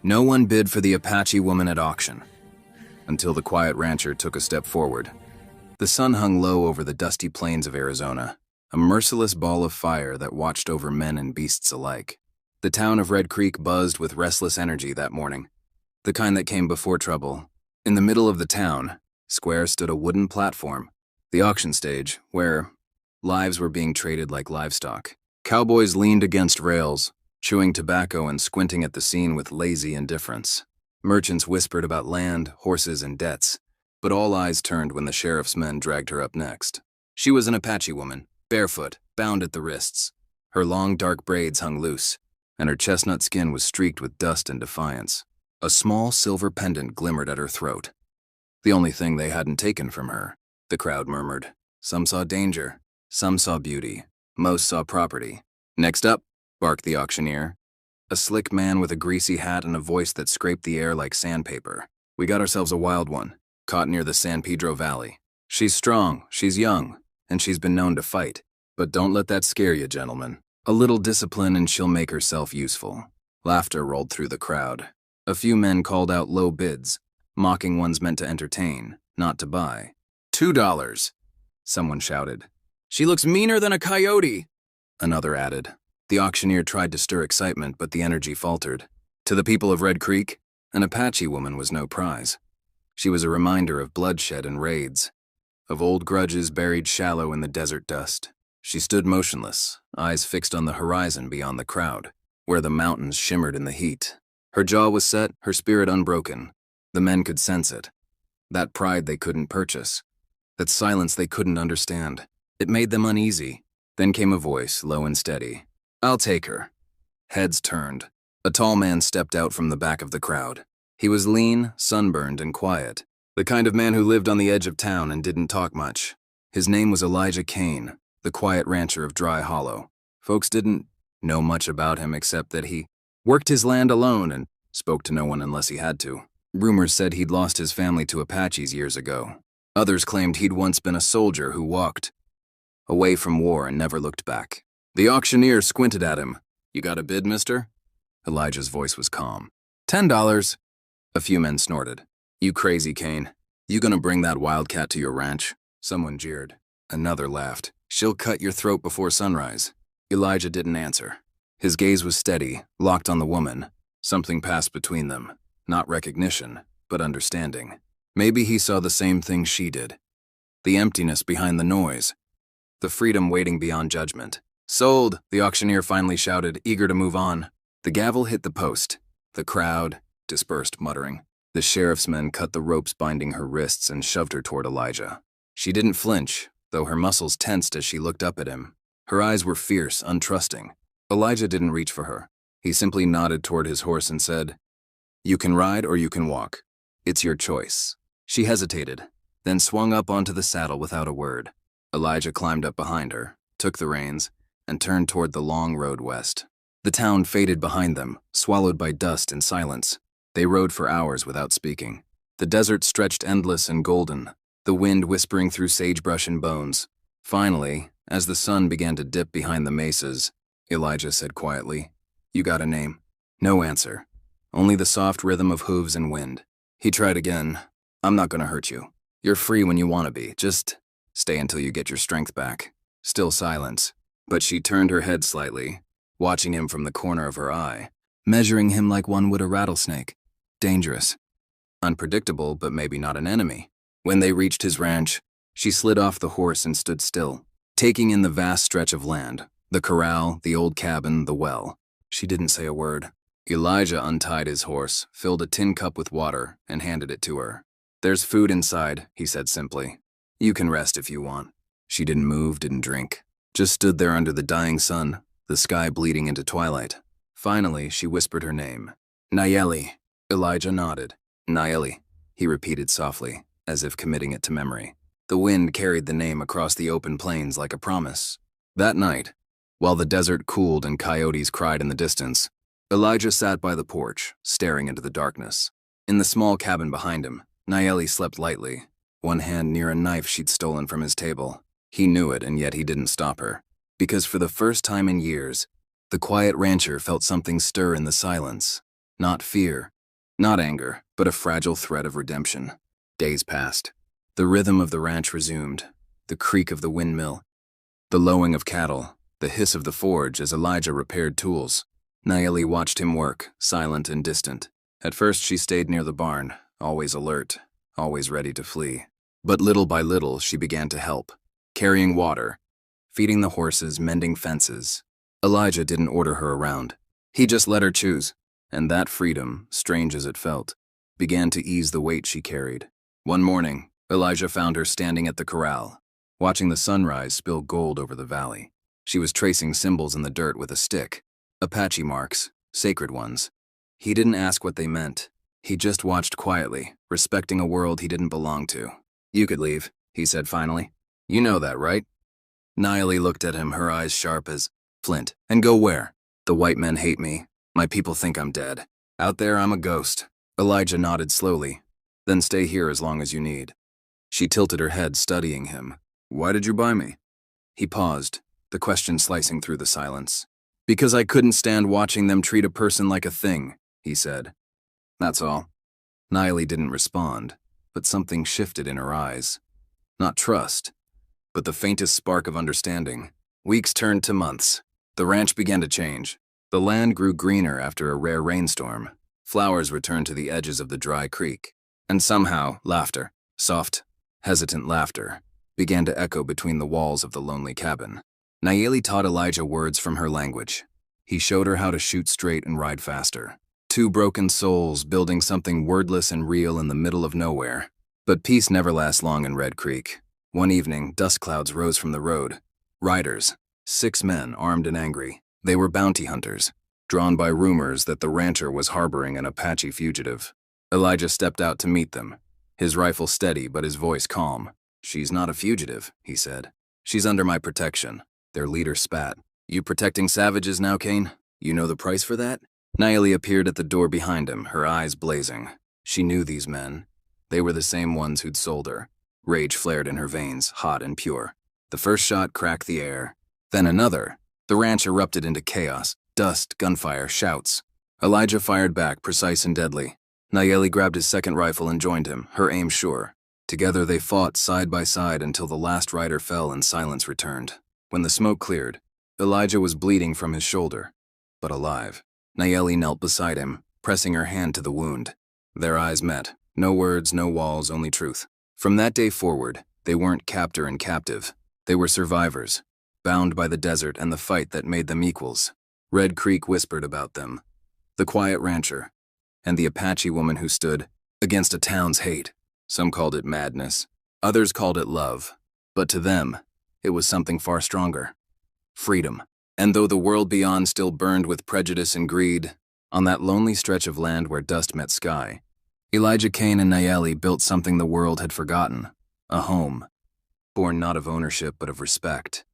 No one bid for the Apache woman at auction, until the quiet rancher took a step forward. The sun hung low over the dusty plains of Arizona, a merciless ball of fire that watched over men and beasts alike. The town of Red Creek buzzed with restless energy that morning, the kind that came before trouble. In the middle of the town square stood a wooden platform, the auction stage, where lives were being traded like livestock. Cowboys leaned against rails, chewing tobacco and squinting at the scene with lazy indifference. Merchants whispered about land, horses, and debts, but all eyes turned when the sheriff's men dragged her up next. She was an Apache woman, barefoot, bound at the wrists. Her long, dark braids hung loose, and her chestnut skin was streaked with dust and defiance. A small silver pendant glimmered at her throat. The only thing they hadn't taken from her, the crowd murmured. Some saw danger, some saw beauty, most saw property. Next up, barked the auctioneer, a slick man with a greasy hat and a voice that scraped the air like sandpaper. We got ourselves a wild one, caught near the San Pedro Valley. She's strong, she's young, and she's been known to fight. But don't let that scare you, gentlemen. A little discipline and she'll make herself useful. Laughter rolled through the crowd. A few men called out low bids, mocking ones meant to entertain, not to buy. $2, someone shouted. She looks meaner than a coyote, another added. The auctioneer tried to stir excitement, but the energy faltered. To the people of Red Creek, an Apache woman was no prize. She was a reminder of bloodshed and raids, of old grudges buried shallow in the desert dust. She stood motionless, eyes fixed on the horizon beyond the crowd, where the mountains shimmered in the heat. Her jaw was set, her spirit unbroken. The men could sense it. That pride they couldn't purchase. That silence they couldn't understand. It made them uneasy. Then came a voice, low and steady. I'll take her. Heads turned. A tall man stepped out from the back of the crowd. He was lean, sunburned, and quiet. The kind of man who lived on the edge of town and didn't talk much. His name was Elijah Kane, the quiet rancher of Dry Hollow. Folks didn't know much about him except that he worked his land alone and spoke to no one unless he had to. Rumors said he'd lost his family to Apaches years ago. Others claimed he'd once been a soldier who walked away from war and never looked back. The auctioneer squinted at him. You got a bid, mister? Elijah's voice was calm. $10. A few men snorted. You crazy, Kane. You gonna bring that wildcat to your ranch? Someone jeered. Another laughed. She'll cut your throat before sunrise. Elijah didn't answer. His gaze was steady, locked on the woman. Something passed between them. Not recognition, but understanding. Maybe he saw the same thing she did. The emptiness behind the noise. The freedom waiting beyond judgment. Sold, the auctioneer finally shouted, eager to move on. The gavel hit the post. The crowd dispersed, muttering. The sheriff's men cut the ropes binding her wrists and shoved her toward Elijah. She didn't flinch, though her muscles tensed as she looked up at him. Her eyes were fierce, untrusting. Elijah didn't reach for her. He simply nodded toward his horse and said, You can ride or you can walk. It's your choice. She hesitated, then swung up onto the saddle without a word. Elijah climbed up behind her, took the reins, and turned toward the long road west. The town faded behind them, swallowed by dust and silence. They rode for hours without speaking. The desert stretched endless and golden, the wind whispering through sagebrush and bones. Finally, as the sun began to dip behind the mesas, Elijah said quietly, You got a name? No answer. Only the soft rhythm of hooves and wind. He tried again. I'm not gonna hurt you. You're free when you want to be. Just stay until you get your strength back. Still silence. But she turned her head slightly, watching him from the corner of her eye, measuring him like one would a rattlesnake. Dangerous. Unpredictable, but maybe not an enemy. When they reached his ranch, she slid off the horse and stood still, taking in the vast stretch of land, the corral, the old cabin, the well. She didn't say a word. Elijah untied his horse, filled a tin cup with water, and handed it to her. There's food inside, he said simply. You can rest if you want. She didn't move, didn't drink. Just stood there under the dying sun, the sky bleeding into twilight. Finally, she whispered her name. Nayeli. Elijah nodded. Nayeli, he repeated softly, as if committing it to memory. The wind carried the name across the open plains like a promise. That night, while the desert cooled and coyotes cried in the distance, Elijah sat by the porch, staring into the darkness. In the small cabin behind him, Nayeli slept lightly, one hand near a knife she'd stolen from his table. He knew it, and yet he didn't stop her. Because for the first time in years, the quiet rancher felt something stir in the silence. Not fear, Not anger, but a fragile thread of redemption. Days passed. The rhythm of the ranch resumed, the creak of the windmill, the lowing of cattle, the hiss of the forge as Elijah repaired tools. Nayeli watched him work, silent and distant. At first she stayed near the barn, always alert, always ready to flee. But little by little she began to help, carrying water, feeding the horses, mending fences. Elijah didn't order her around. He just let her choose, and that freedom, strange as it felt, began to ease the weight she carried. One morning, Elijah found her standing at the corral, watching the sunrise spill gold over the valley. She was tracing symbols in the dirt with a stick, Apache marks, sacred ones. He didn't ask what they meant. He just watched quietly, respecting a world he didn't belong to. "You could leave," he said finally. "You know that, right?" Nayeli looked at him, her eyes sharp as flint. "And go where?" "The white men hate me. My people think I'm dead. Out there, I'm a ghost." Elijah nodded slowly. "Then stay here as long as you need." She tilted her head, studying him. "Why did you buy me?" He paused, the question slicing through the silence. "Because I couldn't stand watching them treat a person like a thing," he said. "That's all." Nayeli didn't respond, but something shifted in her eyes. Not trust, but the faintest spark of understanding. Weeks turned to months. The ranch began to change. The land grew greener after a rare rainstorm. Flowers returned to the edges of the dry creek. And somehow, laughter, soft, hesitant laughter, began to echo between the walls of the lonely cabin. Nayeli taught Elijah words from her language. He showed her how to shoot straight and ride faster. Two broken souls building something wordless and real in the middle of nowhere. But peace never lasts long in Red Creek. One evening, dust clouds rose from the road. Riders, 6 men armed and angry. They were bounty hunters, drawn by rumors that the rancher was harboring an Apache fugitive. Elijah stepped out to meet them, his rifle steady but his voice calm. "She's not a fugitive," he said. "She's under my protection." Their leader spat. "You protecting savages now, Kane? You know the price for that?" Nayeli appeared at the door behind him, her eyes blazing. She knew these men. They were the same ones who'd sold her. Rage flared in her veins, hot and pure. The first shot cracked the air. Then another. The ranch erupted into chaos. Dust, gunfire, shouts. Elijah fired back, precise and deadly. Nayeli grabbed his second rifle and joined him, her aim sure. Together they fought side by side until the last rider fell and silence returned. When the smoke cleared, Elijah was bleeding from his shoulder, but alive. Nayeli knelt beside him, pressing her hand to the wound. Their eyes met. No words, no walls, only truth. From that day forward, they weren't captor and captive. They were survivors, bound by the desert and the fight that made them equals. Red Creek whispered about them. The quiet rancher, and the Apache woman who stood against a town's hate. Some called it madness. Others called it love. But to them, it was something far stronger. Freedom. And though the world beyond still burned with prejudice and greed, on that lonely stretch of land where dust met sky, Elijah Kane and Nayeli built something the world had forgotten. A home. Born not of ownership but of respect.